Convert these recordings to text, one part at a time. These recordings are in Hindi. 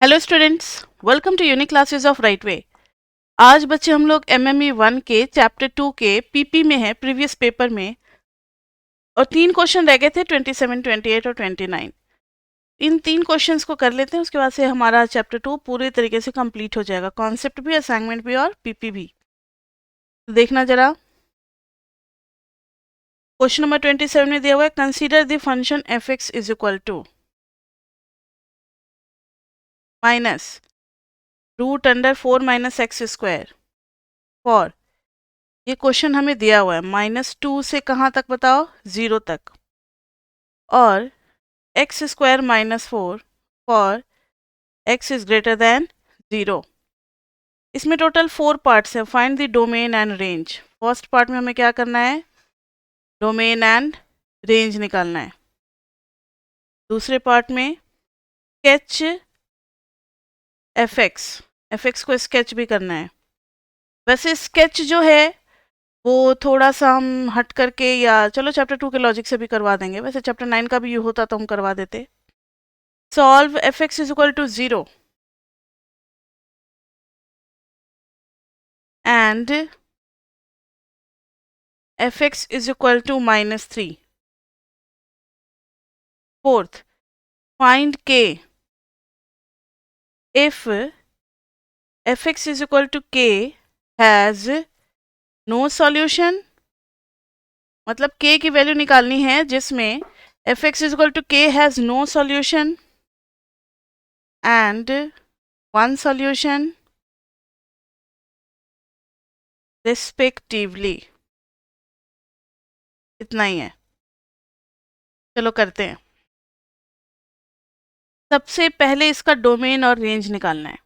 Hello students, welcome to unique classes of right way. आज बच्चे हम लोग एमएमई 1 के चैप्टर 2 के पीपी में है, प्रीवियस पेपर में, और 3 क्वेश्चन रह गए थे 27, 28 और 29। इन 3 क्वेश्चंस को कर लेते हैं, उसके बाद से हमारा चैप्टर 2 पूरे तरीके से कंप्लीट हो जाएगा, कॉन्सेप्ट भी, असाइनमेंट भी और पीपी भी। तो देखना जरा, क्वेश्चन नंबर 27 में दिया हुआ है, consider the function f x is equal to minus √4 minus x square for, ये क्वेश्चन हमें दिया हुआ है -2 से कहाँ तक बताओ, 0 तक, और x square -4 for x is greater than 0। इसमें टोटल 4 पार्ट्स हैं। Find the domain and range. First part में हमें क्या करना है, डोमेन एंड रेंज निकालना है। दूसरे पार्ट में स्केच एफ एक्स को स्केच भी करना है। वैसे स्केच जो है वो थोड़ा सा हम हट करके, या चलो चैप्टर 2 के लॉजिक से भी करवा देंगे, वैसे चैप्टर 9 का भी ये होता तो हम करवा देते। Solve f x is equal to 0 and fx is equal to -3. Fourth, find k if fx is equal to k has no solution, मतलब k की वैल्यू निकालनी है जिसमें fx is equal to k has no solution and one solution respectively। इतना ही है, चलो करते हैं। सबसे पहले इसका डोमेन और रेंज निकालना है।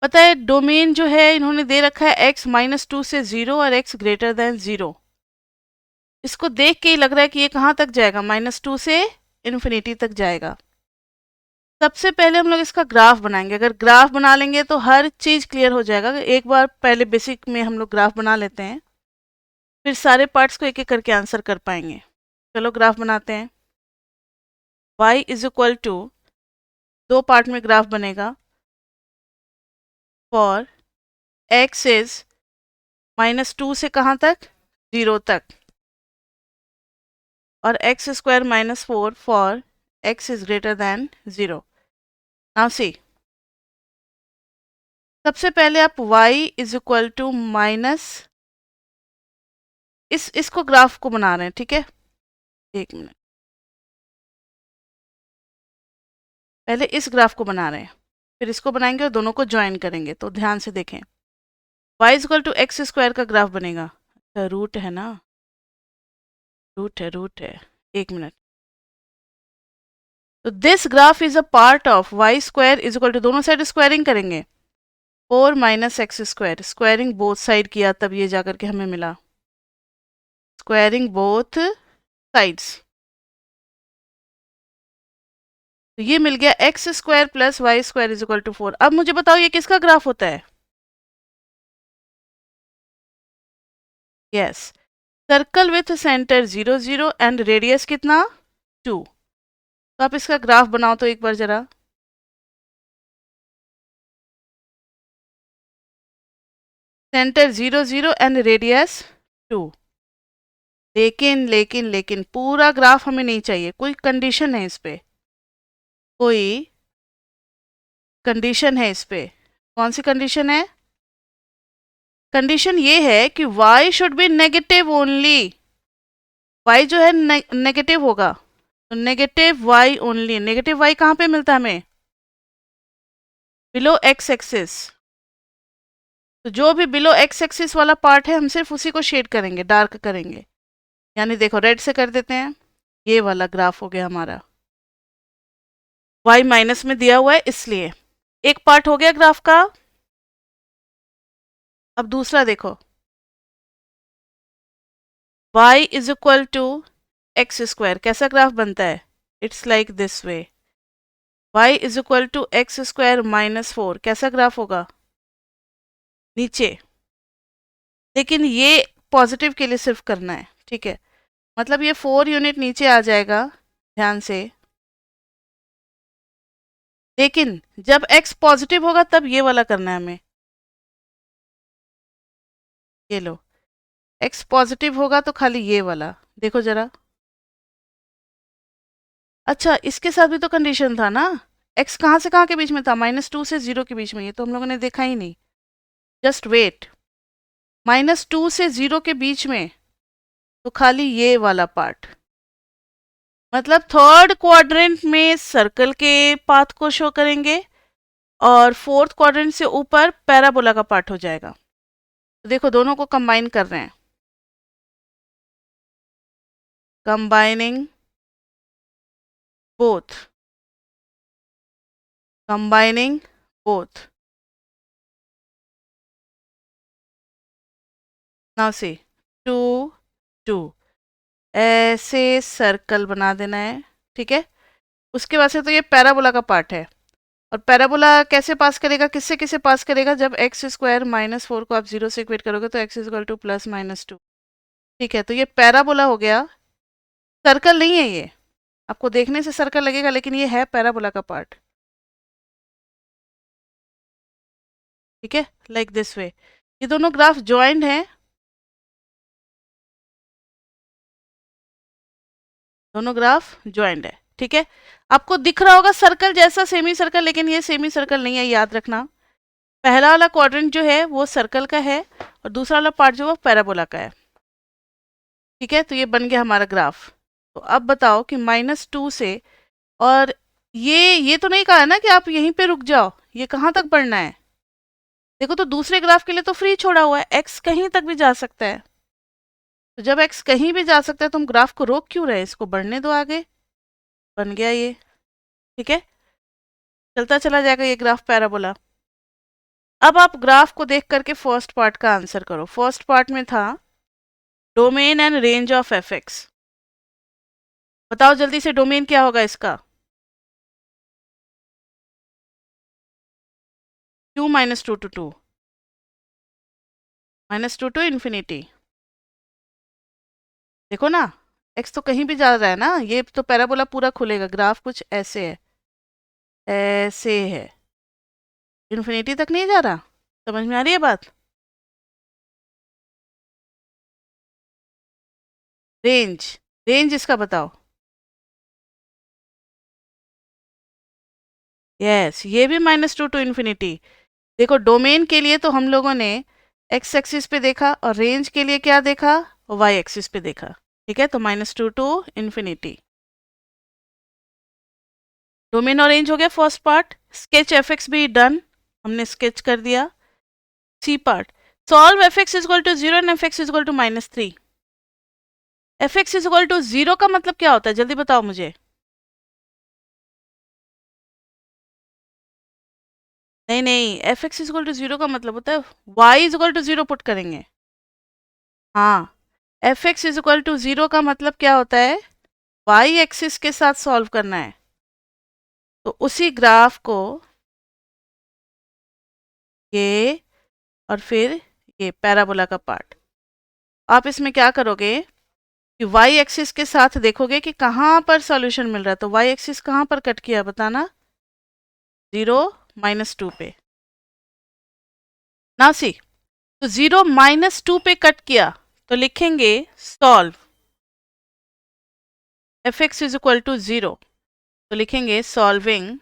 पता है डोमेन जो है इन्होंने दे रखा है x -2 से 0 और x ग्रेटर देन 0। इसको देख के ही लग रहा है कि ये कहाँ तक जाएगा, -2 से इन्फिनिटी तक जाएगा। सबसे पहले हम लोग इसका ग्राफ बनाएंगे। अगर ग्राफ बना लेंगे तो हर चीज़ क्लियर हो जाएगा। एक बार पहले बेसिक में हम लोग ग्राफ बना लेते हैं, फिर सारे पार्ट्स को एक एक करके आंसर कर पाएंगे। चलो ग्राफ बनाते हैं। y is equal to, 2 part में ग्राफ बनेगा, फॉर x इज -2 से कहाँ तक, 0 तक, और x square -4 for x is greater than 0। Now see, सबसे पहले आप y is equal to minus, इसको ग्राफ को बना रहे हैं, ठीक है, एक मिनट, पहले इस ग्राफ को बना रहे हैं, फिर इसको बनाएंगे और दोनों को ज्वाइन करेंगे। तो ध्यान से देखें, y is equal to x square का ग्राफ बनेगा। अच्छा रूट है ना, रूट है, एक मिनट। तो this graph is a part of y square is equal to, दोनों साइड स्क्वायरिंग करेंगे, 4 minus x square, squaring both side किया तब ये जाकर के हमें मिला, स्क्वायरिंग बोथ साइड्स। तो ये मिल गया x square plus y square is equal to 4। अब मुझे बताओ ये किसका ग्राफ होता है, yes, circle with centre 0 0 and radius कितना, 2। तो आप इसका ग्राफ बनाओ तो एक बार जरा। Centre 0 0 and radius 2। लेकिन लेकिन लेकिन पूरा ग्राफ हमें नहीं चाहिए, कोई कंडीशन है इस पे, कोई कंडीशन है इस पे। कौन सी कंडीशन है, कंडीशन ये है कि y should be negative only. y जो है नेगेटिव होगा, तो negative y only. Negative y कहाँ पे मिलता है हमें, बिलो x एक्सिस। तो जो भी बिलो x एक्सिस वाला पार्ट है हम सिर्फ उसी को शेड करेंगे, डार्क करेंगे। यानी देखो रेड से कर देते हैं, ये वाला ग्राफ हो गया हमारा, y माइनस में दिया हुआ है इसलिए। एक पार्ट हो गया ग्राफ का। अब दूसरा देखो, y is equal to x square, कैसा ग्राफ बनता है, it's like this way. y is equal to x square -4, कैसा ग्राफ होगा, नीचे। लेकिन ये पॉजिटिव के लिए सिर्फ करना है, ठीक है, मतलब ये 4 यूनिट नीचे आ जाएगा, ध्यान से। लेकिन जब x पॉजिटिव होगा तब ये वाला करना है हमें। ये लो, x पॉजिटिव होगा तो खाली ये वाला देखो जरा। अच्छा, इसके साथ भी तो कंडीशन था ना, x कहाँ से कहाँ के बीच में था, -2 से 0 के बीच में, ये तो हम लोगों ने देखा ही नहीं। जस्ट वेट, -2 से 0 के बीच में तो खाली ये वाला पार्ट, मतलब थर्ड क्वाड्रेंट में सर्कल के पाथ को शो करेंगे और फोर्थ क्वाड्रेंट से ऊपर पैराबोला का पार्ट हो जाएगा। तो देखो दोनों को कंबाइन कर रहे हैं, combining both, combining both. Now see 2 2 ऐसे सर्कल बना देना है, ठीक है। उसके बाद से तो ये पैराबोला का पार्ट है, और पैराबोला कैसे पास करेगा, किससे किसे पास करेगा, जब एक्स स्क्वायर -4 को आप 0 से इक्वेट करोगे तो x इक्वल टू +-2, ठीक है। तो ये पैराबोला हो गया, सर्कल नहीं है ये, आपको देखने से सर्कल लगेगा लेकिन ये है पैराबोला का पार्ट, ठीक है। लाइक दिस वे ये दोनों ग्राफ ज्वाइंट हैं, दोनों ग्राफ ज्वाइंट है, ठीक है। आपको दिख रहा होगा सर्कल जैसा सेमी सर्कल, लेकिन ये सेमी सर्कल नहीं है, याद रखना। पहला वाला क्वाड्रेंट जो है वो सर्कल का है और दूसरा वाला पार्ट जो वो पैराबोला का है, ठीक है। तो ये बन गया हमारा ग्राफ। तो अब बताओ कि -2 से, और ये तो नहीं कहा है ना कि आप यहीं पे रुक जाओ, ये कहाँ तक बढ़ना है। देखो तो दूसरे ग्राफ के लिए तो फ्री छोड़ा हुआ है, x कहीं तक भी जा सकता है। तो जब x कहीं भी जा सकता है तो हम ग्राफ को रोक क्यों रहे, इसको बढ़ने दो आगे। बन गया ये, ठीक है, चलता चला जाएगा ये ग्राफ पैराबोला। अब आप ग्राफ को देख करके फर्स्ट पार्ट का आंसर करो। फर्स्ट पार्ट में था डोमेन एंड रेंज ऑफ एफ(x). बताओ जल्दी से डोमेन क्या होगा इसका, q -2 to 2, -2 to इन्फिनिटी। देखो ना, x तो कहीं भी जा रहा है ना, ये तो पैराबोला पूरा खुलेगा, ग्राफ कुछ ऐसे है, ऐसे है, इन्फिनिटी तक नहीं जा रहा। समझ में आ रही है बात। रेंज, रेंज इसका बताओ। यस, ये भी -2 टू इन्फिनिटी। देखो डोमेन के लिए तो हम लोगों ने x एक्सिस पे देखा, और रेंज के लिए क्या देखा, y एक्सिस पे देखा, ठीक है। तो -2 टू इन्फिनिटी, डोमेन और रेंज हो गया फर्स्ट पार्ट। स्केच f(x) भी डन, हमने स्केच कर दिया। C part, solve f(x) equal to 0 and f(x) equal to -3। f(x) equal to 0 का मतलब क्या होता है, जल्दी बताओ मुझे। नहीं नहीं, f(x) इक्वल टू 0 का मतलब होता है y इक्वल टू 0 पुट करेंगे। हाँ, f(x) इक्वल टू 0 का मतलब क्या होता है, y एक्सिस के साथ सॉल्व करना है। तो उसी ग्राफ को ये और फिर ये पैराबोला का पार्ट, आप इसमें क्या करोगे कि y एक्सिस के साथ देखोगे कि कहाँ पर सॉल्यूशन मिल रहा है। तो y एक्सिस कहाँ पर कट किया बताना, 0 -2 पे ना सी। तो 0 -2 पे कट किया तो लिखेंगे solve f(x) is equal to 0, तो लिखेंगे solving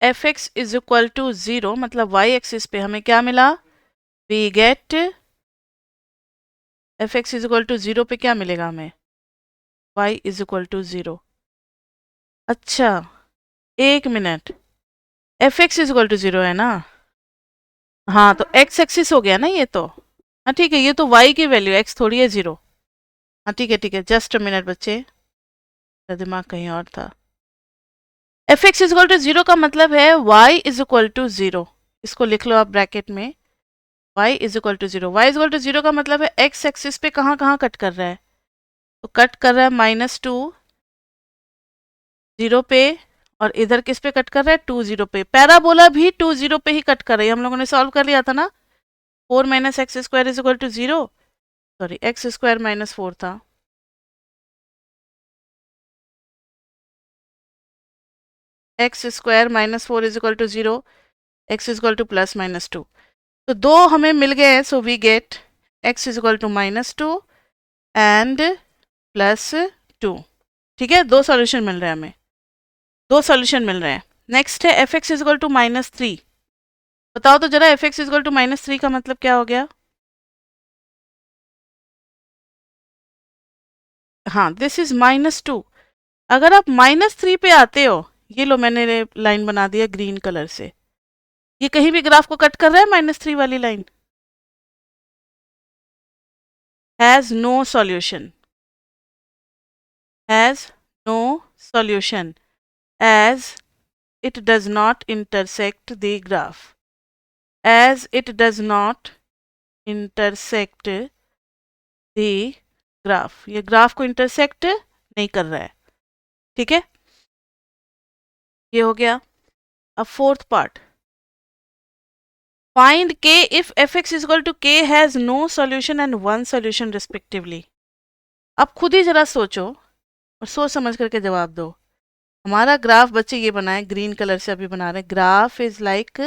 f(x) is equal to 0, मतलब y एक्सिस पे हमें क्या मिला, we get f(x) is equal to 0 पे क्या मिलेगा हमें, y इज इक्वल टू 0। अच्छा, एक minute, f(x) is equal to 0 है ना, हाँ तो x एक्सिस हो गया ना ये तो। हाँ ठीक है, ये तो y की वैल्यू, x थोड़ी है 0। हाँ ठीक है, जस्ट अ मिनट बच्चे, मेरा दिमाग कहीं और था। f(x) इज इक्वल टू 0 का मतलब है y इज इक्वल टू 0, इसको लिख लो आप ब्रैकेट में, y is equal to 0। y is equal to 0 का मतलब है x एक्सिस पे कहाँ कहाँ कट कर रहा है, तो कट कर रहा है -2 0 पे, और इधर किस पे कट कर रहा है, 2 0 पे। पैराबोला भी 2 0 पे ही कट कर रही है, हम लोगों ने सॉल्व कर लिया था ना। 4 - x² is equal to 0, sorry x² -4 था, x square minus 4 is equal to 0, x is equal to plus minus 2। तो दो हमें मिल गए हैं, so we get x is equal to minus 2 and plus 2। ठीक है, दो सॉल्यूशन मिल रहे हैं हमें, दो सॉल्यूशन मिल रहे हैं। नेक्स्ट है f x is equal to minus 3। बताओ तो जरा f x is equal to minus 3 का मतलब क्या हो गया? हाँ, दिस इज माइनस 2। अगर आप माइनस 3 पे आते हो, ये लो मैंने लाइन बना दिया ग्रीन कलर से, ये कहीं भी ग्राफ को कट कर रहा है माइनस 3 वाली line? Has no solution, has no solution as it does not intersect the graph, as it does not intersect the graph, ये ग्राफ को इंटरसेक्ट नहीं कर रहा है। ठीक है, ये हो गया। अब fourth part, find k if fx is equal to k has no solution and one solution respectively। अब खुद ही जरा सोचो और सोच समझ करके जवाब दो। हमारा ग्राफ बच्चे ये बना है ग्रीन कलर से, अभी बना रहे हैं, ग्राफ इज लाइक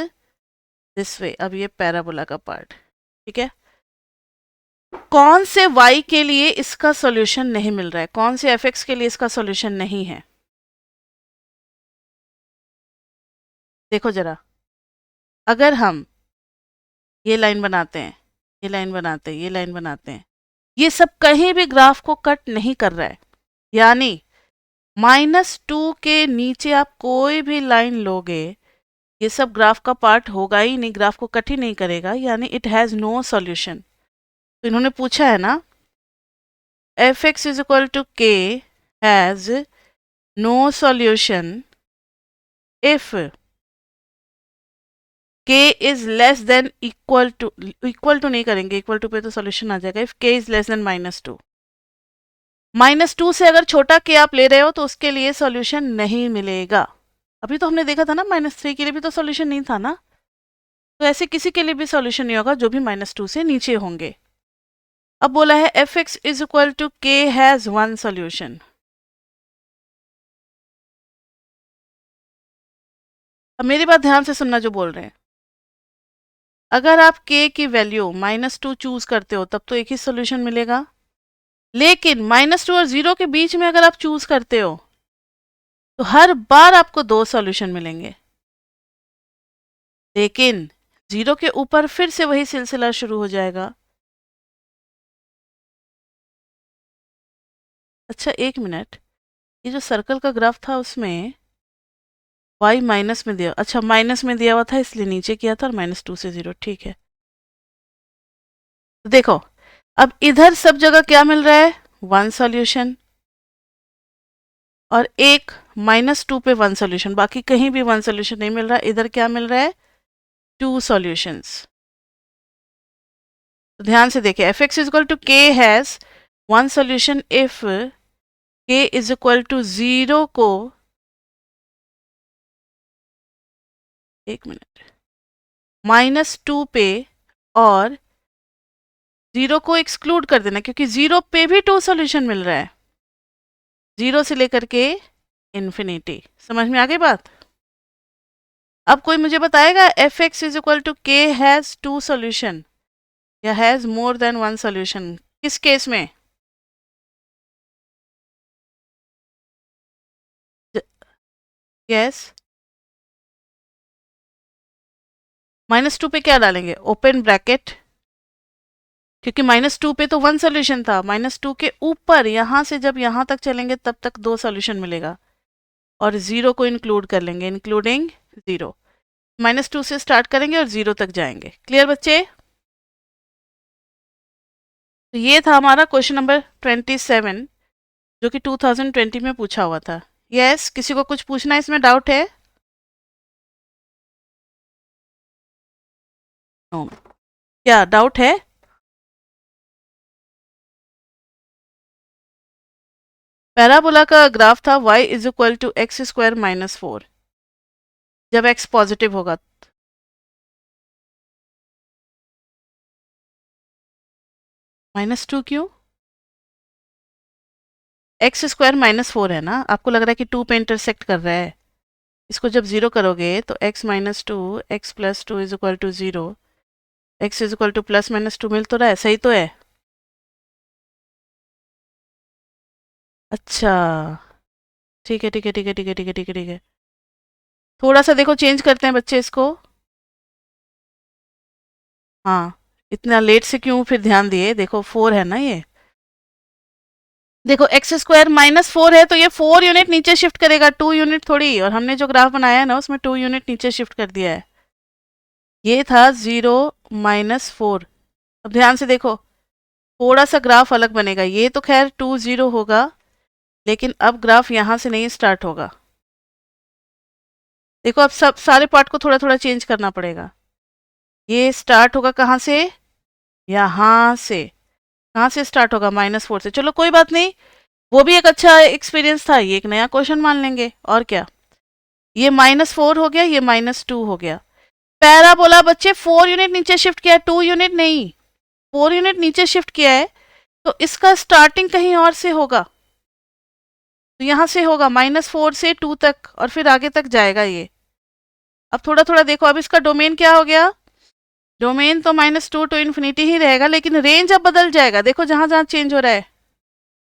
दिस वे। अब ये पैराबोला का पार्ट, ठीक है। कौन से y के लिए इसका सॉल्यूशन नहीं मिल रहा है, कौन से fx के लिए इसका सॉल्यूशन नहीं है? देखो जरा, अगर हम ये लाइन बनाते हैं, ये लाइन बनाते हैं, ये लाइन बनाते हैं, ये सब कहीं भी ग्राफ को कट नहीं कर रहा है, यानी -2 के नीचे आप कोई भी लाइन लोगे, ये सब ग्राफ का पार्ट होगा ही नहीं, ग्राफ को कट ही नहीं करेगा, यानी इट हैज नो सॉल्यूशन। तो इन्होंने पूछा है ना, F x is equal to के has no solution if k is less than equal to नहीं करेंगे, इक्वल टू पे तो सॉल्यूशन आ जाएगा, if k is less than -2। -2 से अगर छोटा k आप ले रहे हो तो उसके लिए सॉल्यूशन नहीं मिलेगा। अभी तो हमने देखा था ना -3 के लिए भी तो सॉल्यूशन नहीं था ना, तो ऐसे किसी के लिए भी सॉल्यूशन नहीं होगा जो भी -2 से नीचे होंगे। अब बोला है f x is equal to के हैज वन सॉल्यूशन। अब मेरी बात ध्यान से सुनना जो बोल रहे हैं, अगर आप k की वैल्यू -2 चूज करते हो तब तो एक ही सॉल्यूशन मिलेगा, लेकिन -2 और 0 के बीच में अगर आप चूज करते हो तो हर बार आपको दो सॉल्यूशन मिलेंगे, लेकिन 0 के ऊपर फिर से वही सिलसिला शुरू हो जाएगा। अच्छा एक मिनट, ये जो सर्कल का ग्राफ था उसमें y माइनस में दिया, अच्छा माइनस में दिया हुआ था इसलिए नीचे किया था, और -2 से 0, ठीक है। देखो अब इधर सब जगह क्या मिल रहा है, वन सॉल्यूशन, और एक -2 पे वन सॉल्यूशन, बाकी कहीं भी वन सॉल्यूशन नहीं मिल रहा। इधर क्या मिल रहा है, टू सॉल्यूशंस। तो ध्यान से देखिए, f x is equal to के has one solution if k is equal to 0 को, एक मिनट, -2 पे और 0 को एक्सक्लूड कर देना, क्योंकि 0 पे भी टू सॉल्यूशन मिल रहा है, 0 से लेकर के इन्फिनिटी। समझ में आ गई बात? अब कोई मुझे बताएगा f x is equal to के हैज टू सॉल्यूशन या has more than one solution, किस केस में? यस, -2 पे क्या डालेंगे, ओपन ब्रैकेट, क्योंकि -2 पे तो वन सॉल्यूशन था, -2 के ऊपर यहां से जब यहां तक चलेंगे तब तक दो सॉल्यूशन मिलेगा, और 0 को इंक्लूड कर लेंगे, इंक्लूडिंग 0। -2 से स्टार्ट करेंगे और 0 तक जाएंगे। क्लियर बच्चे? तो ये था हमारा क्वेश्चन नंबर 27, जो कि 2020 में पूछा हुआ था। यस, किसी को कुछ पूछना है, इसमें डाउट है? नो, क्या डाउट है? पैराबोला का ग्राफ था y is equal to x square -4, जब x पॉजिटिव होगा। -2 क्यों? एक्स स्क्वायर -4 है ना, आपको लग रहा है कि 2 पे इंटरसेक्ट कर रहा है। इसको जब 0 करोगे तो x minus two X plus two is equal to 0, x is equal to plus minus two मिल तो रहा है, सही तो है। अच्छा ठीक है ठीक है ठीक है ठीक है ठीक है ठीक है ठीक है। थोड़ा सा देखो चेंज करते हैं बच्चे इसको। हाँ, इतना लेट से क्यों फिर ध्यान दिए, देखो 4 है ना ये, देखो एक्स स्क्वायर माइनस 4 है तो ये 4 यूनिट नीचे शिफ्ट करेगा, 2 यूनिट थोड़ी, और हमने जो ग्राफ बनाया है ना उसमें 2 यूनिट नीचे शिफ्ट कर दिया है। ये था 0 माइनस 4। अब ध्यान से देखो, थोड़ा सा ग्राफ अलग बनेगा, ये तो खैर 2 0 होगा, लेकिन अब ग्राफ यहाँ से नहीं स्टार्ट होगा। देखो अब सब सारे पार्ट को थोड़ा थोड़ा चेंज करना पड़ेगा। ये स्टार्ट होगा कहाँ से, यहाँ से। कहाँ से स्टार्ट होगा, -4 से। चलो कोई बात नहीं, वो भी एक अच्छा एक्सपीरियंस था, ये एक नया क्वेश्चन मान लेंगे और क्या। ये -4 हो गया, ये -2 हो गया। पैराबोला बच्चे 4 यूनिट नीचे शिफ्ट किया है, 2 यूनिट नहीं, 4 यूनिट नीचे शिफ्ट किया है, तो इसका स्टार्टिंग कहीं और से होगा, तो यहाँ से होगा -4 से 2 तक और फिर आगे तक जाएगा ये। अब थोड़ा थोड़ा देखो, अब इसका डोमेन क्या हो गया, डोमेन तो -2 टू इन्फिनिटी ही रहेगा, लेकिन रेंज अब बदल जाएगा। देखो जहां जहां चेंज हो रहा है,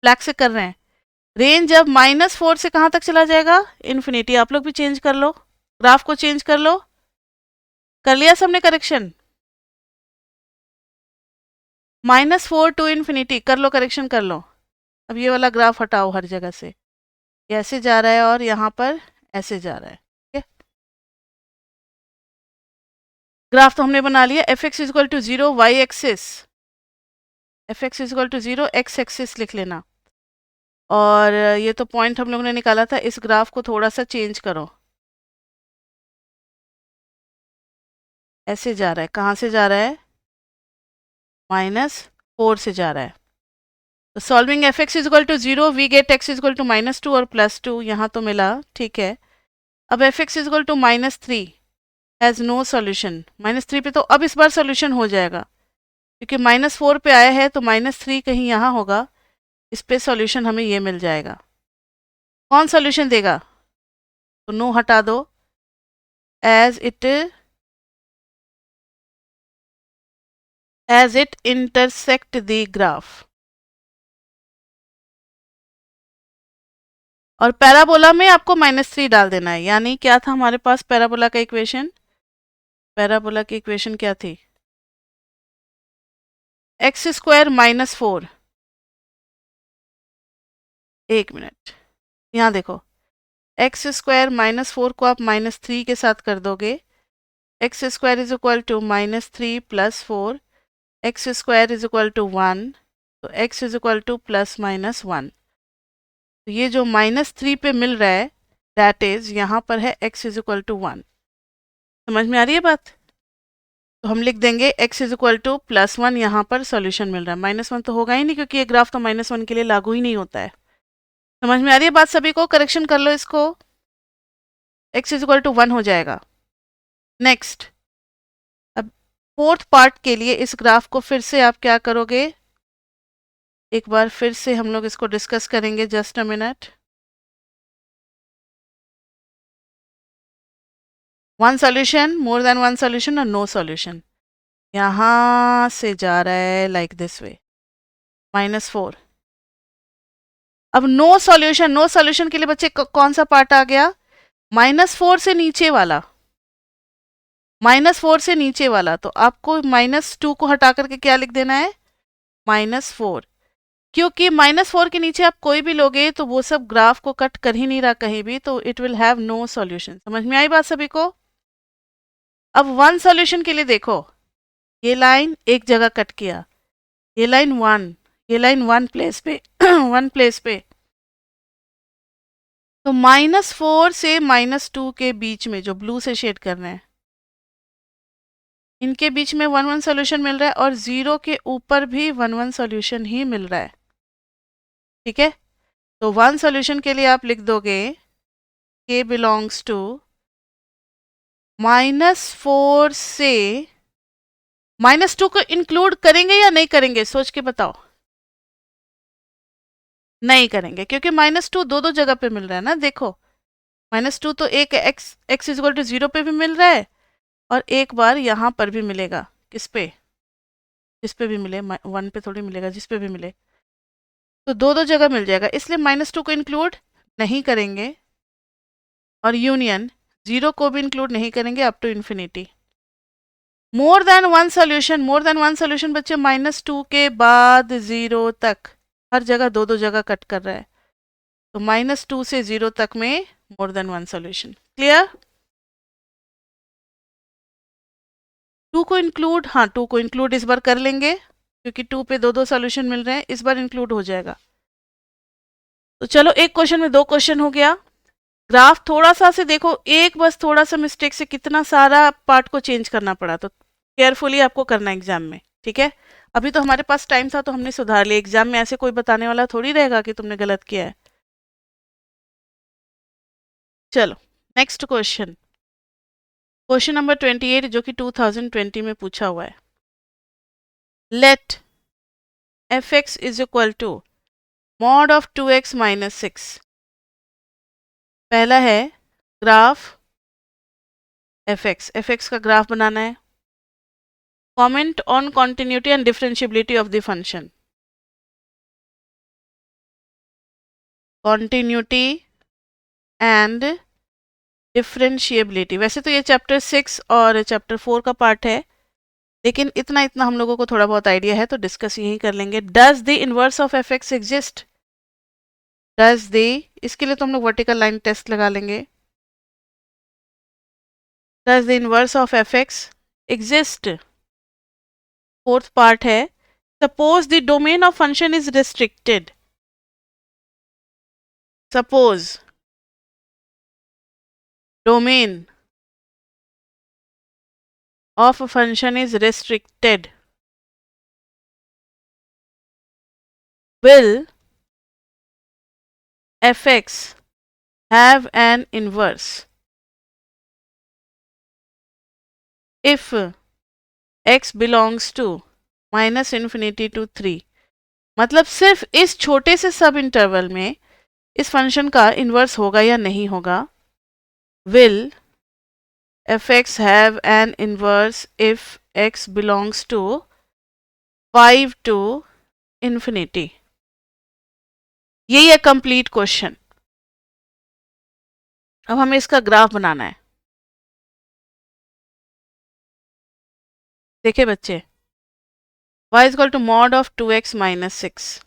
ब्लैक से कर रहे हैं, रेंज अब -4 से कहां तक चला जाएगा, इन्फिनिटी। आप लोग भी चेंज कर लो, ग्राफ को चेंज कर लो। कर लिया सबने करेक्शन, -4 टू इन्फिनिटी, कर लो करेक्शन कर लो। अब ये वाला ग्राफ हटाओ हर जगह से, ये ऐसे जा रहा है और यहाँ पर ऐसे जा रहा है, ठीक है। ग्राफ तो हमने बना लिया, f x is equal to 0 y axis, f x is equal to 0 x axis लिख लेना। और ये तो पॉइंट हम लोगों ने निकाला था, इस ग्राफ को थोड़ा सा चेंज करो, ऐसे जा रहा है, कहाँ से जा रहा है, -4 से जा रहा है। तो solving f x is equal to 0 we get x is equal to -2 और +2, यहाँ तो मिला, ठीक है। अब f x is equal to -3 has no solution, -3 पे तो अब इस बार सॉल्यूशन हो जाएगा, क्योंकि -4 पे आया है तो -3 कहीं यहाँ होगा, इस पे सॉल्यूशन हमें ये मिल जाएगा। कौन सॉल्यूशन देगा, तो नो हटा दो, as it intersect the graph. और पैराबोला में आपको -3 डाल देना है, यानी क्या था हमारे पास पैराबोला का इक्वेशन, पैराबोला की इक्वेशन क्या थी, एक्स स्क्वायर -4, एक मिनट, यहाँ देखो, एक्स स्क्वायर -4 को आप -3 के साथ कर दोगे, x square is equal to -3 + 4, x square is equal to 1, तो एक्स इज इक्वल टू +-1। तो ये जो -3 पे मिल रहा है, दैट इज यहाँ पर है x इज इक्वल टू 1। समझ में आ रही है बात, तो हम लिख देंगे x इज इक्वल टू +1, यहाँ पर सॉल्यूशन मिल रहा है। -1 तो होगा ही नहीं, क्योंकि ये ग्राफ तो -1 के लिए लागू ही नहीं होता है। समझ में आ रही है बात सभी को, करेक्शन कर लो इसको, x इज इक्वल टू 1 हो जाएगा। नेक्स्ट, अब फोर्थ पार्ट के लिए इस ग्राफ को फिर से आप क्या करोगे, एक बार फिर से हम लोग इसको डिस्कस करेंगे, just a minute. One solution, more than one solution और नो सॉल्यूशन, यहाँ से जा रहा है लाइक दिस वे, -4। अब नो सॉल्यूशन, नो सॉल्यूशन के लिए बच्चे कौन सा पार्ट आ गया, -4 से नीचे वाला, -4 से नीचे वाला, तो आपको -2 को हटा करके क्या लिख देना है, -4, क्योंकि -4 के नीचे आप कोई भी लोगे तो वो सब ग्राफ को कट कर ही नहीं रहा कहीं भी, तो it will have no solution. समझ में आई बात सभी को। अब वन सॉल्यूशन के लिए देखो, ये लाइन एक जगह कट किया, ये लाइन 1, ये लाइन 1 प्लेस पे 1 प्लेस पे, तो -4 से -2 के बीच में जो ब्लू से शेड कर रहे हैं, इनके बीच में 1 1 सॉल्यूशन मिल रहा है, और 0 के ऊपर भी 1 1 सॉल्यूशन ही मिल रहा है, ठीक है। तो वन सॉल्यूशन के लिए आप लिख दोगे k बिलोंग्स टू -4 से, -2 को इंक्लूड करेंगे या नहीं करेंगे, सोच के बताओ। नहीं करेंगे, क्योंकि -2 दो दो जगह पे मिल रहा है ना, देखो -2 तो एक x इक्वल टू 0 पे भी मिल रहा है और एक बार यहाँ पर भी मिलेगा। किस पे? जिस पे भी मिले, 1 पे थोड़ी मिलेगा, जिस पे भी मिले। तो दो दो जगह मिल जाएगा, इसलिए -2 को इंक्लूड नहीं करेंगे और यूनियन 0 को भी इंक्लूड नहीं करेंगे up to infinity. More than one solution बच्चे -2 के बाद 0 तक हर जगह दो दो जगह कट कर रहा है, तो -2 से 0 तक में मोर देन वन सोल्यूशन। क्लियर? 2 को इंक्लूड, हाँ 2 को इंक्लूड इस बार कर लेंगे क्योंकि 2 पे दो दो सोल्यूशन मिल रहे हैं, इस बार इंक्लूड हो जाएगा। तो चलो एक क्वेश्चन में दो क्वेश्चन हो गया। ग्राफ थोड़ा सा से देखो, एक बस थोड़ा सा मिस्टेक से कितना सारा पार्ट को चेंज करना पड़ा, तो केयरफुली आपको करना एग्जाम में, ठीक है? अभी तो हमारे पास टाइम था तो हमने सुधार लिया, एग्जाम में ऐसे कोई बताने वाला थोड़ी रहेगा कि तुमने गलत किया है। चलो नेक्स्ट क्वेश्चन, क्वेश्चन नंबर 28 जो कि 2020 में पूछा हुआ है। Let fx is equal to mod of 2x minus 6। पहला है ग्राफ fx का ग्राफ बनाना है। Comment on continuity and differentiability of the function. Continuity and differentiability, वैसे तो ये चैप्टर 6 और चैप्टर 4 का पार्ट है, लेकिन इतना इतना हम लोगों को थोड़ा बहुत आइडिया है तो डिस्कस यही कर लेंगे। Does the inverse of fx exist? Does the, इसके लिए तो हम लोग वर्टिकल लाइन टेस्ट लगा लेंगे। Does the inverse of fx exist? Fourth part है, suppose the domain of function is restricted. Suppose domain of a function is restricted, will fx have an inverse if x belongs to -infinity to 3? मतलब सिर्फ इस छोटे से सब इंटरवल में इस फंक्शन का इन्वर्स होगा या नहीं होगा। will fx have an inverse if x belongs to 5 to infinity? यही है कंप्लीट क्वेश्चन। अब हमें इसका ग्राफ बनाना है। देखिए बच्चे, y is equal to mod of 2x minus 6।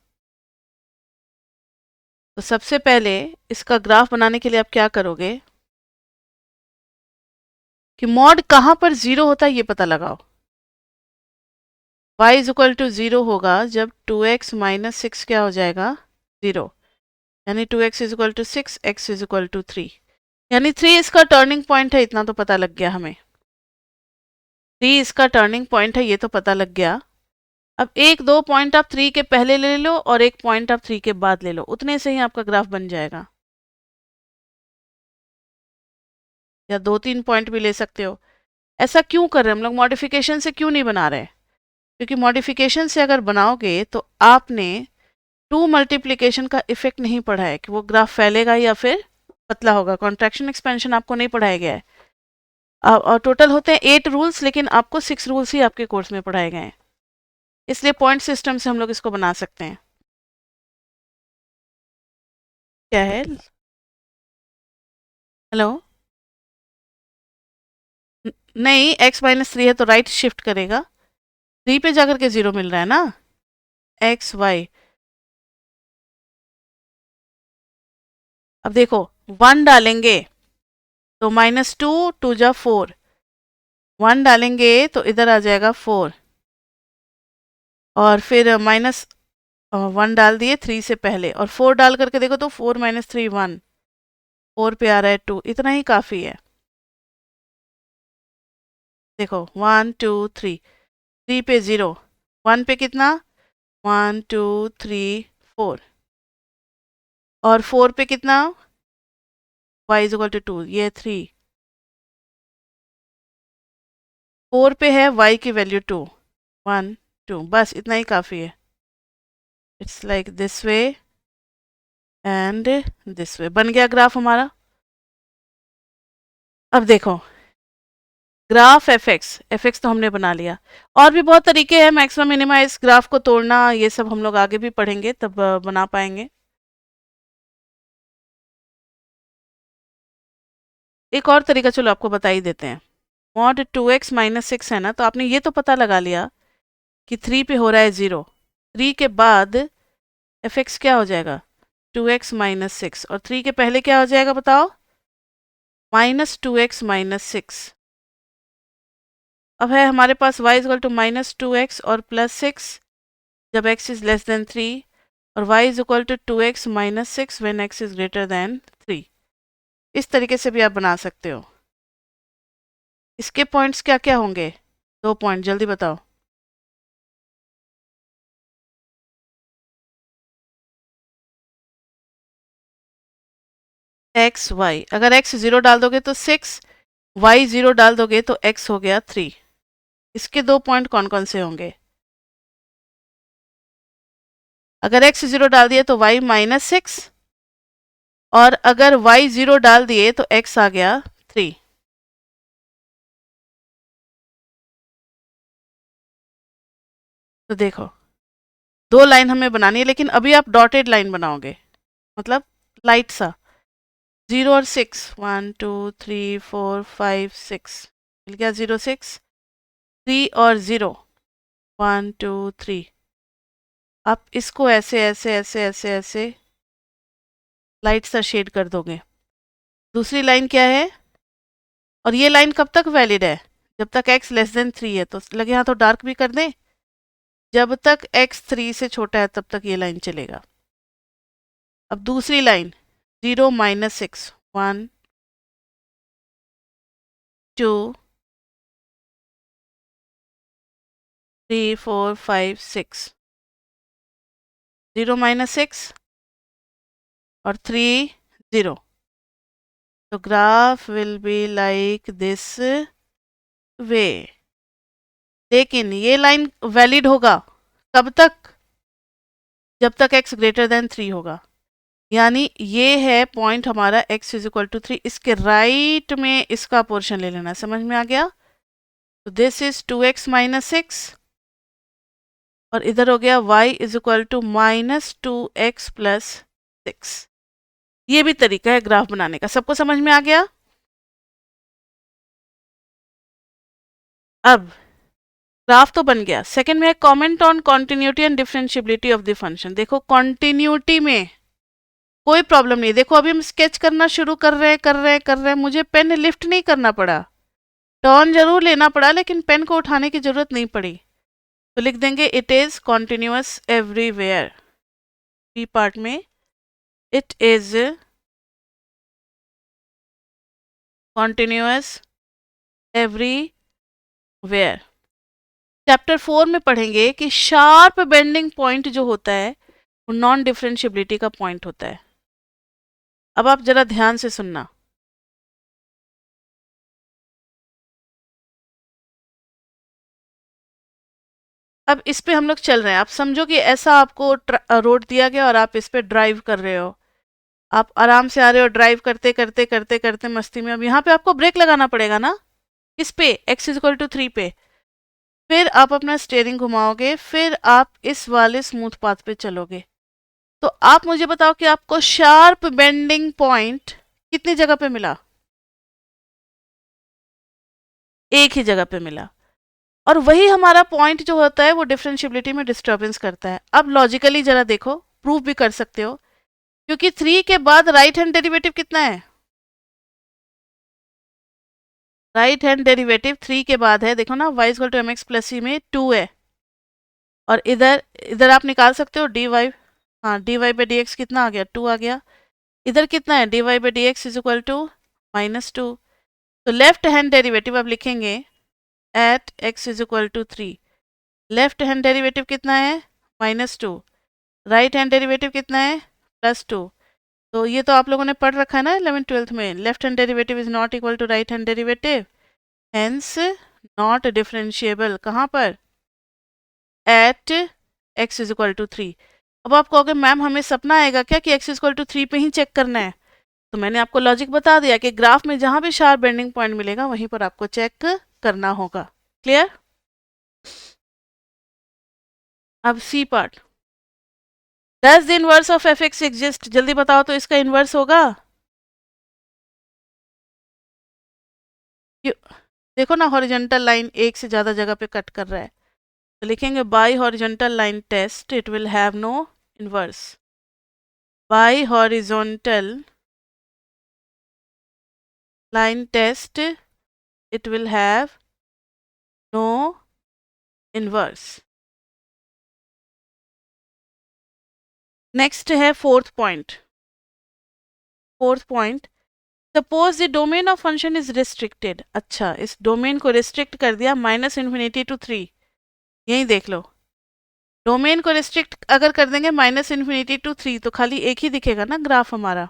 तो सबसे पहले इसका ग्राफ बनाने के लिए आप क्या करोगे कि मॉड कहाँ पर 0 होता है ये पता लगाओ। y इज इक्वल टू 0 होगा जब 2x माइनस 6 क्या हो जाएगा 0, यानी 2x is equal to 6, x is equal to 3, यानी 3 इसका टर्निंग पॉइंट है, इतना तो पता लग गया हमें। 3 इसका टर्निंग पॉइंट है, ये तो पता लग गया। अब एक दो पॉइंट आप 3 के पहले ले लो और एक पॉइंट आप 3 के बाद ले लो, उतने से ही आपका ग्राफ बन जाएगा। या दो तीन पॉइंट भी ले सकते हो। ऐसा क्यों कर रहे हैं हम लोग, मॉडिफिकेशन से क्यों नहीं बना रहे? क्योंकि मॉडिफिकेशन से अगर बनाओगे तो आपने 2 मल्टीप्लिकेशन का इफेक्ट नहीं पढ़ा है कि वो ग्राफ फैलेगा या फिर पतला होगा। कॉन्ट्रैक्शन एक्सपेंशन आपको नहीं पढ़ाया गया है। और टोटल होते हैं 8 रूल्स, लेकिन आपको 6 रूल्स ही आपके कोर्स में पढ़ाए गए हैं, इसलिए पॉइंट सिस्टम से हम लोग इसको बना सकते हैं। क्या है? हेलो? नहीं, x माइनस 3 है तो राइट शिफ्ट करेगा, 3 पे जाकर के 0 मिल रहा है ना, एक्स वाई। अब देखो 1 डालेंगे तो -2 2 जा 4, 1 डालेंगे तो इधर आ जाएगा 4, और फिर -1 डाल दिए 3 से पहले, और 4 डाल करके देखो तो 4 - 3 1, 4 पे आ रहा है 2, इतना ही काफ़ी है। देखो 1 2 3, 3 पे 0, 1 पे कितना 1 2 3 4, और 4 पे कितना y इज इक्वल टू 2, ये 3, 4 पे है y की वैल्यू 2, 1 2, बस इतना ही काफ़ी है। It's like this way and this way, बन गया ग्राफ हमारा। अब देखो ग्राफ एफ एक्स तो हमने बना लिया। और भी बहुत तरीके हैं मैक्सिमम मिनिमा इस ग्राफ को तोड़ना, ये सब हम लोग आगे भी पढ़ेंगे तब बना पाएंगे। एक और तरीका चलो आपको बता ही देते हैं। मॉड 2x माइनस 6 है ना, तो आपने ये तो पता लगा लिया कि 3 पे हो रहा है 0। 3 के बाद एफ एक्स क्या हो जाएगा 2x माइनस 6, और 3 के पहले क्या हो जाएगा बताओ -2x माइनस 6। अब है हमारे पास y is equal to -2x और +6 जब x इज लेस देन 3, और y is equal to 2x minus 6 when x is greater than 3। इस तरीके से भी आप बना सकते हो। इसके पॉइंट्स क्या क्या होंगे, 2 पॉइंट जल्दी बताओ। एक्स वाई, अगर x 0 डाल दोगे तो 6, y 0 डाल दोगे तो x हो गया 3। इसके 2 पॉइंट कौन कौन से होंगे? अगर x 0 डाल दिए तो y -6, और अगर y 0 डाल दिए तो x आ गया 3। तो देखो 2 लाइन हमें बनानी है, लेकिन अभी आप डॉटेड लाइन बनाओगे, मतलब लाइट सा। 0 और 6, 1 2 3 4 5 6 मिल गया 0 6। 3 और 0, 1 2 3। आप इसको ऐसे ऐसे ऐसे ऐसे ऐसे लाइट सा शेड कर दोगे। दूसरी लाइन क्या है, और ये लाइन कब तक वैलिड है? जब तक x लेस देन 3 है। तो लगे यहाँ तो डार्क भी कर दें, जब तक x 3 से छोटा है तब तक ये लाइन चलेगा। अब दूसरी लाइन 0 -6, 1 2 3 4 5 6, 0 -6 और 3 0। तो graph will be like this वे। लेकिन ये लाइन वैलिड होगा कब तक? जब तक x ग्रेटर देन 3 होगा। यानी ये है पॉइंट हमारा x इज इक्वल टू 3। इसके राइट में इसका पोर्शन ले लेना। समझ में आ गया? तो दिस इज 2x माइनस 6, और इधर हो गया y is equal to -2x plus 6। ये भी तरीका है ग्राफ बनाने का। सबको समझ में आ गया? अब ग्राफ तो बन गया। सेकंड में है comment on continuity and differentiability of the function. देखो कॉन्टिन्यूटी में कोई प्रॉब्लम नहीं। देखो अभी हम स्केच करना शुरू कर रहे हैं, मुझे पेन लिफ्ट नहीं करना पड़ा, टर्न जरूर लेना पड़ा, लेकिन पेन को उठाने की जरूरत नहीं पड़ी। तो लिख देंगे it is continuous everywhere. B part में it is continuous everywhere. Chapter 4 में पढ़ेंगे कि शार्प बेंडिंग पॉइंट जो होता है वो नॉन डिफरेंशिएबिलिटी का पॉइंट होता है। अब आप जरा ध्यान से सुनना। अब इस पे हम लोग चल रहे हैं। आप समझो कि ऐसा आपको रोड दिया गया और आप इस पे ड्राइव कर रहे हो। आप आराम से आ रहे हो, ड्राइव करते करते करते करते मस्ती में। अब यहाँ पे आपको ब्रेक लगाना पड़ेगा ना, किस पे? x इज इक्वल टू 3 पे। फिर आप अपना स्टेयरिंग घुमाओगे, फिर आप इस वाले स्मूथ पाथ पे चलोगे। तो आप मुझे बताओ कि आपको शार्प बेंडिंग पॉइंट कितनी जगह पे मिला? एक ही जगह पे मिला। और वही हमारा पॉइंट जो होता है वो डिफरेंशिएबिलिटी में डिस्टर्बेंस करता है। अब लॉजिकली जरा देखो, प्रूफ भी कर सकते हो, क्योंकि 3 के बाद राइट हैंड डेरिवेटिव कितना है? राइट हैंड डेरिवेटिव 3 के बाद है, देखो ना, y equal to M X plus C में 2 है। और इधर इधर आप निकाल सकते हो dy। हाँ, dy बाई डी एक्स कितना आ गया? 2 आ गया। इधर कितना है? dy by d x is equal to -2। तो लेफ्ट हैंड डेरिवेटिव अब लिखेंगे at x is equal to 3। Left hand derivative कितना है? -2। राइट हैंड डेरिवेटिव कितना है? +2। तो ये तो आप लोगों ने पढ़ रखा है ना 11th 12th में। Left hand derivative is not equal to right hand derivative, hence not differentiable. कहाँ पर? At x is equal to 3। अब आप कहोगे मैम हमें सपना आएगा क्या कि x इज इक्वल टू 3 पे ही चेक करना है? तो मैंने आपको लॉजिक बता दिया कि ग्राफ में जहां भी शार्प बेंडिंग पॉइंट मिलेगा वहीं पर आपको चेक करना होगा। क्लियर? अब c part, does the inverse of f x exist, जल्दी बताओ तो इसका इनवर्स होगा? देखो ना, हॉरिजॉन्टल लाइन एक से ज्यादा जगह पे कट कर रहा है, तो लिखेंगे by horizontal line test it will have no inverse. By horizontal line test it will have no inverse। Next है fourth point. Suppose the domain of function is restricted. अच्छा, इस डोमेन को रिस्ट्रिक्ट कर दिया -∞ to 3। यही देख लो, डोमेन को रिस्ट्रिक्ट अगर कर देंगे -∞ to 3 तो खाली एक ही दिखेगा ना ग्राफ हमारा।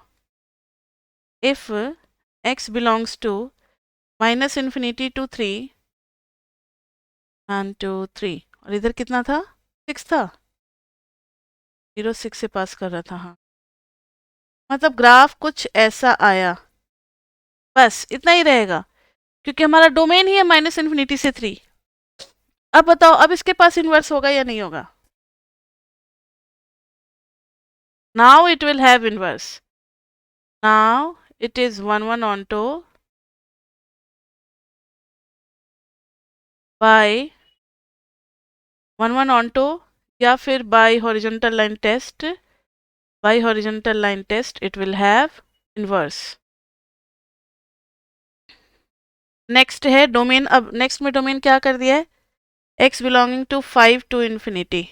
If x belongs to -∞ to 3 and to 3, और इधर कितना था? 6 था, 0 6 से पास कर रहा था। हाँ, मतलब ग्राफ कुछ ऐसा आया, बस इतना ही रहेगा, क्योंकि हमारा डोमेन ही है -∞ से 3। अब बताओ, अब इसके पास इन्वर्स होगा या नहीं होगा? Now it will have inverse. Now it is 1 1 onto by 1 1 onto, या फिर by horizontal line test. By horizontal line test it will have inverse. Next है डोमेन। अब नेक्स्ट में डोमेन क्या कर दिया है? x belonging to 5 to ∞।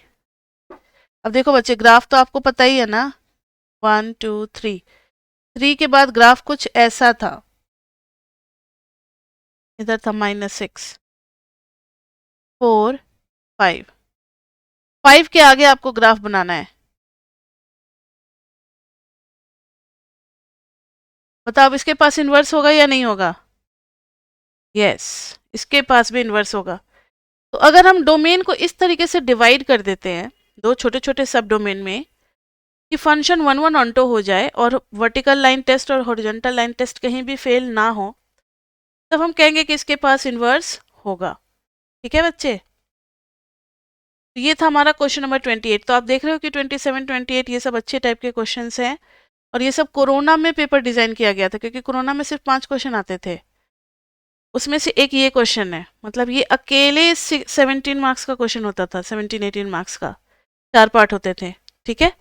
अब देखो बच्चे, ग्राफ तो आपको पता ही है ना, 1 2 3। 3 के बाद ग्राफ कुछ ऐसा था, इधर था -6 4 5। 5 के आगे आपको ग्राफ बनाना है। बताओ, अब इसके पास इन्वर्स होगा या नहीं होगा? यस, इसके पास भी इन्वर्स होगा। तो अगर हम डोमेन को इस तरीके से डिवाइड कर देते हैं दो छोटे छोटे सब डोमेन में, कि फंक्शन 1 1 onto हो जाए और वर्टिकल लाइन टेस्ट और हॉरिजॉन्टल लाइन टेस्ट कहीं भी फेल ना हो, तब हम कहेंगे कि इसके पास इन्वर्स होगा। ठीक है बच्चे? तो ये था हमारा क्वेश्चन नंबर 28। तो आप देख रहे हो कि 27 28 ये सब अच्छे टाइप के क्वेश्चंस हैं, और ये सब कोरोना में पेपर डिजाइन किया गया था, क्योंकि कोरोना में सिर्फ 5 क्वेश्चन आते थे, उसमें से एक ये क्वेश्चन है। मतलब ये अकेले 17 मार्क्स का क्वेश्चन होता था, 17 18 मार्क्स का, 4 पार्ट होते थे। ठीक है,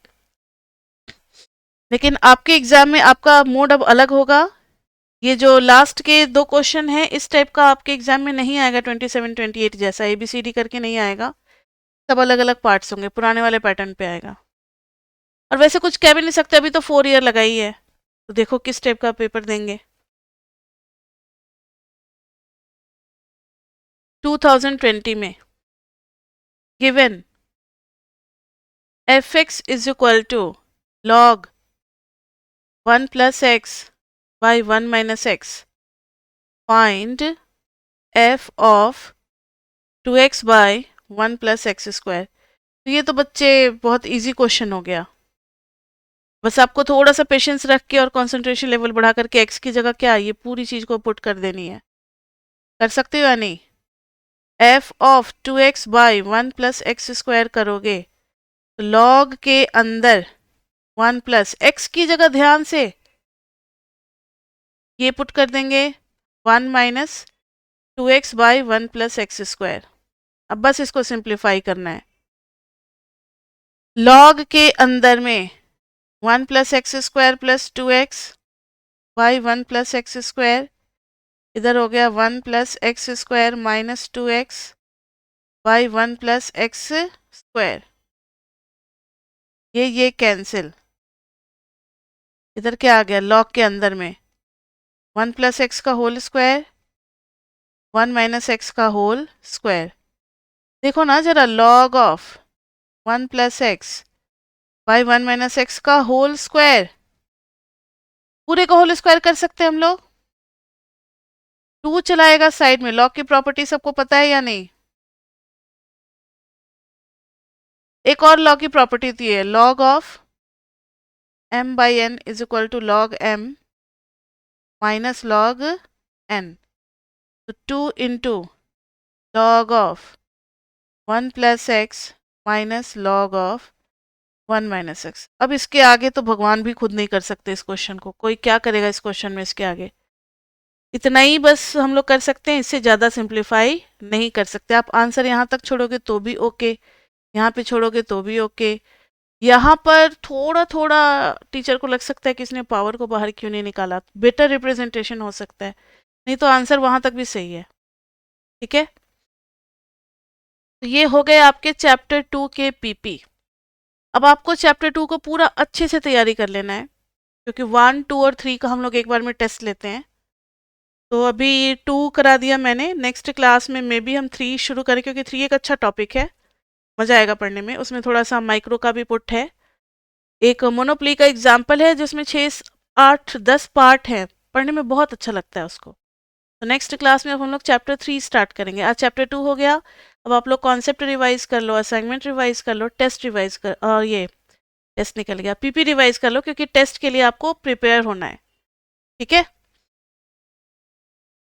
लेकिन आपके एग्जाम में आपका मोड अब अलग होगा। ये जो लास्ट के 2 क्वेश्चन हैं इस टाइप का आपके एग्जाम में नहीं आएगा, 27 28 जैसा ABCD करके नहीं आएगा, सब अलग अलग पार्ट्स होंगे, पुराने वाले पैटर्न पे आएगा। और वैसे कुछ कह भी नहीं सकते, अभी तो 4 ईयर लगाई है, तो देखो किस टाइप का पेपर देंगे। 2020 में given fx is equal to log 1 plus x by 1 minus x, find f of 2x by 1 plus x square। तो ये तो बच्चे बहुत इजी क्वेश्चन हो गया, बस आपको थोड़ा सा पेशेंस रख के और कंसंट्रेशन लेवल बढ़ा करके x की जगह क्या ये पूरी चीज को पुट कर देनी है। कर सकते हो या नहीं? f of 2x by 1 plus x square करोगे तो log के अंदर 1 प्लस एक्स की जगह ध्यान से ये पुट कर देंगे 1 minus 2x by 1 plus x square. अब बस इसको सिंप्लीफाई करना है। log के अंदर में 1 plus x square plus 2x by 1 plus x square, इधर हो गया 1 plus x square minus 2x by 1 plus x square. ये कैंसिल, इधर क्या आ गया? log के अंदर में 1 प्लस एक्स का होल स्क्वायर 1 माइनस एक्स का होल स्क्वायर। देखो ना जरा, log of 1 plus x by 1 minus x का होल स्क्वायर, पूरे का होल स्क्वायर कर सकते हैं हम लोग। 2 चलाएगा साइड में, log की प्रॉपर्टी सबको पता है या नहीं? एक और log की प्रॉपर्टी होती है, log of m by n is equal to log m minus log n, तो 2 into log of 1 plus x minus log of 1 minus x. अब इसके आगे तो भगवान भी खुद नहीं कर सकते इस क्वेश्चन को, कोई क्या करेगा इस क्वेश्चन में इसके आगे। इतना ही बस हम लोग कर सकते हैं, इससे ज़्यादा सिंप्लीफाई नहीं कर सकते। आप आंसर यहाँ तक छोड़ोगे तो भी ओके, यहाँ पे छोड़ोगे तो भी ओके। यहाँ पर थोड़ा थोड़ा टीचर को लग सकता है कि इसने पावर को बाहर क्यों नहीं निकाला, बेटर रिप्रेजेंटेशन हो सकता है, नहीं तो आंसर वहां तक भी सही है। ठीक है, तो ये हो गए आपके चैप्टर 2 के पीपी। अब आपको चैप्टर 2 को पूरा अच्छे से तैयारी कर लेना है, क्योंकि 1, 2 और 3 का हम लोग एक बार में टेस्ट लेते हैं। तो अभी 2 करा दिया मैंने, नेक्स्ट क्लास में मे बी हम 3 शुरू करें, क्योंकि 3 एक अच्छा टॉपिक है, मज़ा आएगा पढ़ने में। उसमें थोड़ा सा माइक्रो का भी पुट है, एक मोनोप्ली का एग्जाम्पल है जिसमें 6, 8, 10 पार्ट हैं, पढ़ने में बहुत अच्छा लगता है उसको। तो नेक्स्ट क्लास में अब हम लोग चैप्टर 3 स्टार्ट करेंगे। आज चैप्टर 2 हो गया, अब आप लोग कॉन्सेप्ट रिवाइज कर लो, असाइनमेंट रिवाइज कर लो, टेस्ट रिवाइज कर, और ये टेस्ट निकल गया, पीपी रिवाइज कर लो, क्योंकि टेस्ट के लिए आपको प्रिपेयर होना है। ठीक है,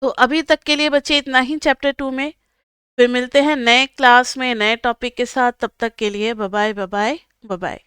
तो अभी तक के लिए बच्चे इतना ही चैप्टर 2 में, फिर मिलते हैं नए क्लास में नए टॉपिक के साथ। तब तक के लिए bye bye, bye bye, bye bye.